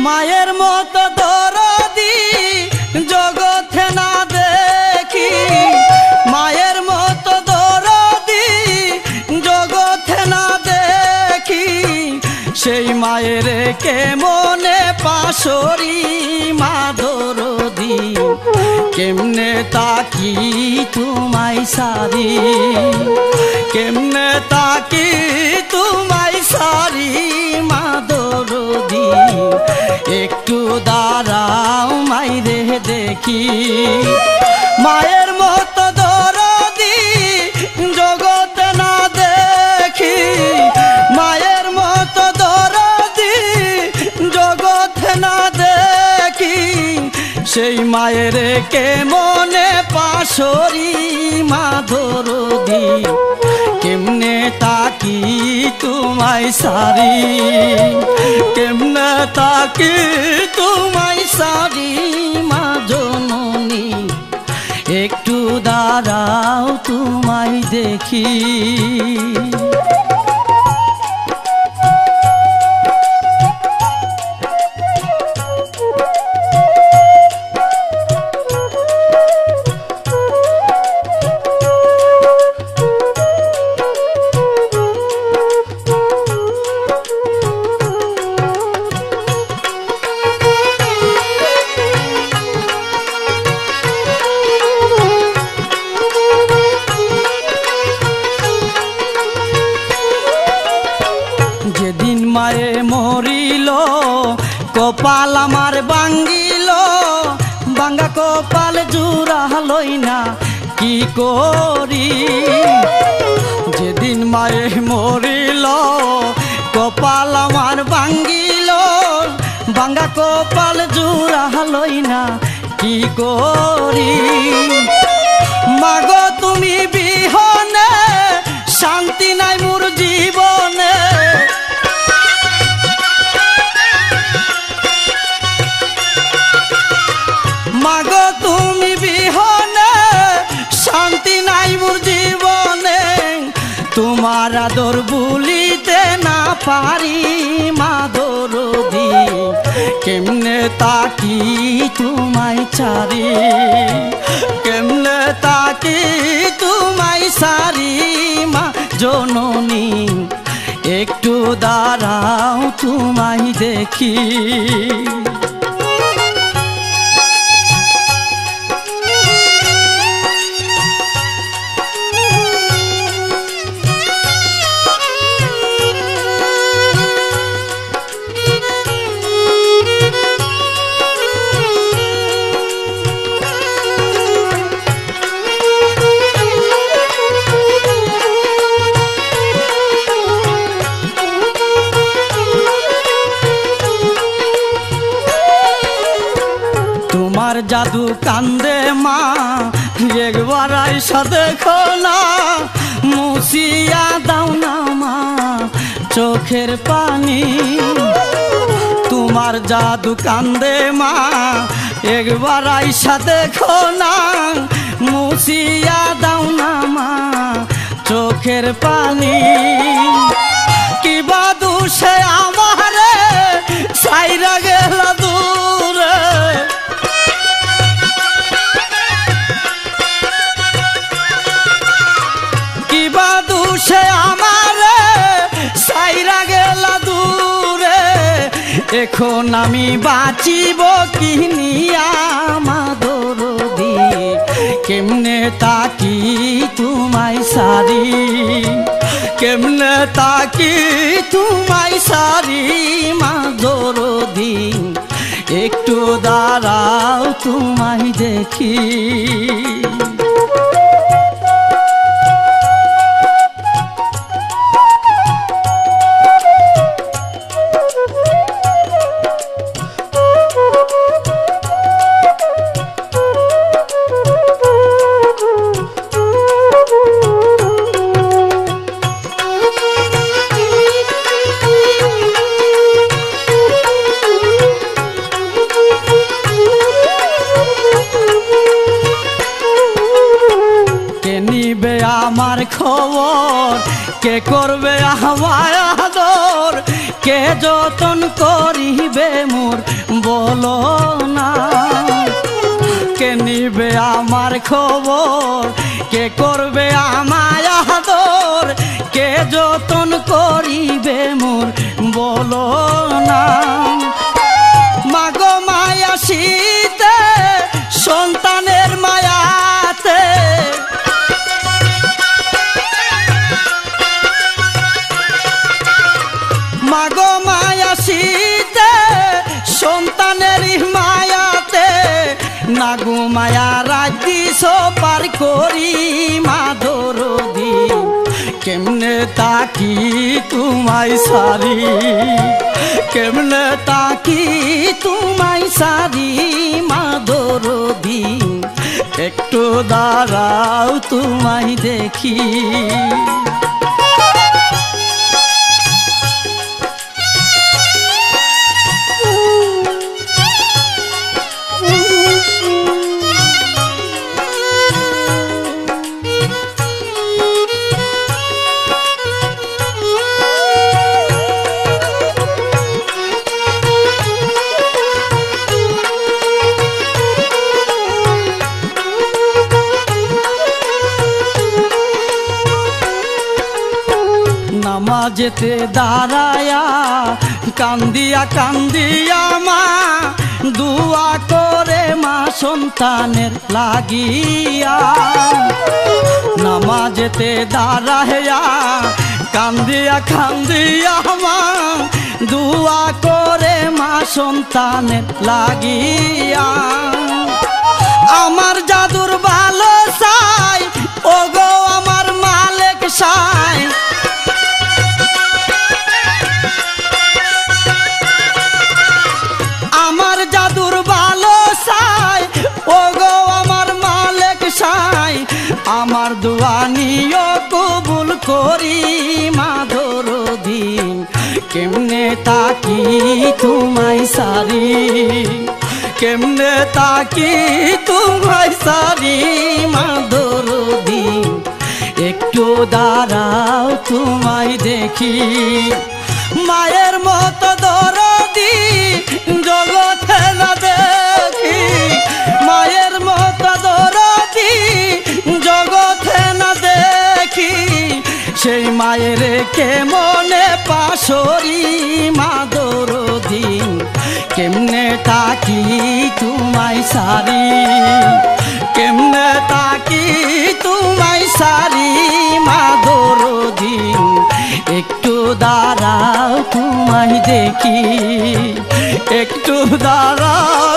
মায়ের মতো দরদি জগতে না দেখি, মায়ের মতো দরদি জগতে না দেখি, সেই মায়ের কেমনে পাশরি মা দরদি, কেমনে তাকি তোমায় সারি, কেমনে তাকি তোমায় সারি মা দরদি, একটু দাঁড়াও মাইরে দেখি। মায়ের মতো দরদি জগতে না দেখি, মায়ের মতো দরদি জগতে না দেখি, সেই মায়ের কেমনে পাশরি মা দরদি, কেমনে তাকি তোমায় সারি, কেমনে তাকি তোমায় সারি মা জননী, একটু দাঁড়াও তোমায় দেখি। যেদিন মায়ে মরিল কপাল আমার ভাঙ্গিল, ভাঙ্গা কপাল জুড়া লই না কি করি। যেদিন মায়ে মরিল কপাল আমার ভাঙ্গিল, ভাঙ্গা কপাল জুড়া লই না কি করি। মাগো তুমি বিহনে শান্তি নাই মোর জীবনে, মাগো তুমি বিহনে শান্তি নাই মোর জীবনে, তোমার আদর ভুলিতে না পারি মা দরদি, কেমনে তাকি তোমায় চারি, কেমনে তাকি তোমায় সারি মা জননী, একটু দাঁড়াও তোমায় দেখি। তোমার জাদু কান্দে মা একবার আইসা দেখো না, মুছিয়া দাও না মা চোখের পানি। তোমার জাদু কান্দে মা একবার আইসা দেখো না, মুছিয়া দাও না মা চোখের পানি। কিবা দোষে আমারে সাইরা গেল দূরে, কিবা দোষে আমারে সাইরা গেল দূরে, এখন আমি বাঁচিব কি নিয়া মা দরদি, কেমনে তাকি তোমায় সারি, কেমনে তাকি তোমায় সারি মা দরদি, একটু দাঁড়াও তোমায় দেখি। কে করবে আমায় আদর, কে যতন করিবে মোর বলো না। কে নিবে আমার খবর, কে করবে আমায় আদর, কে যতন করিবে মোর বলো না। মাগো মায়া শীতে সন্তানের মায়াতে, মাগো মায়া শীতে সন্তানের মায়াতে, নাগো মায়া রাজি সবার করি মা দরদি। কেমনে তাকি তোমায় সারি, কেমনে তাকি তোমায় সারি মা দরদি। একটু দাঁড়াও তোমায় দেখি। নামাজেতে দাঁড়ায়া কান্দিয়া কান্দিয়া মা দুয়া করে মা সন্তানের লাগিয়া। নামাজেতে দাঁড়ায়া কান্দিয়া কান্দিয়া মা দুয়া করে মা সন্তানের লাগিয়া। আমার জাদুর ভালো চাই ওগো আমার মালিক সাই, আমার জাদুর ভালো চাই ওগো আমার মালিক সাই। আমার দোয়া নিও কবুল করি মা দরদি। কেমনে তাকি তোমায় সারি, কেমনে তাকি তোমায় সারি মা দরদি। একটু দাঁড়াও তোমায় দেখি। মায়ের মতো দরদি জগতে না দেখি, মায়ের মতো দরদি জগতে না দেখি। সেই মায়ের কে মনে পাশরি মা দরদি। কেমনে তাকি তোমায় সারি, কেমনে তাকি তোমায় সারি মা দরদি। একটু দাঁড়াও তোমায় দেখি, একটু দাঁড়াও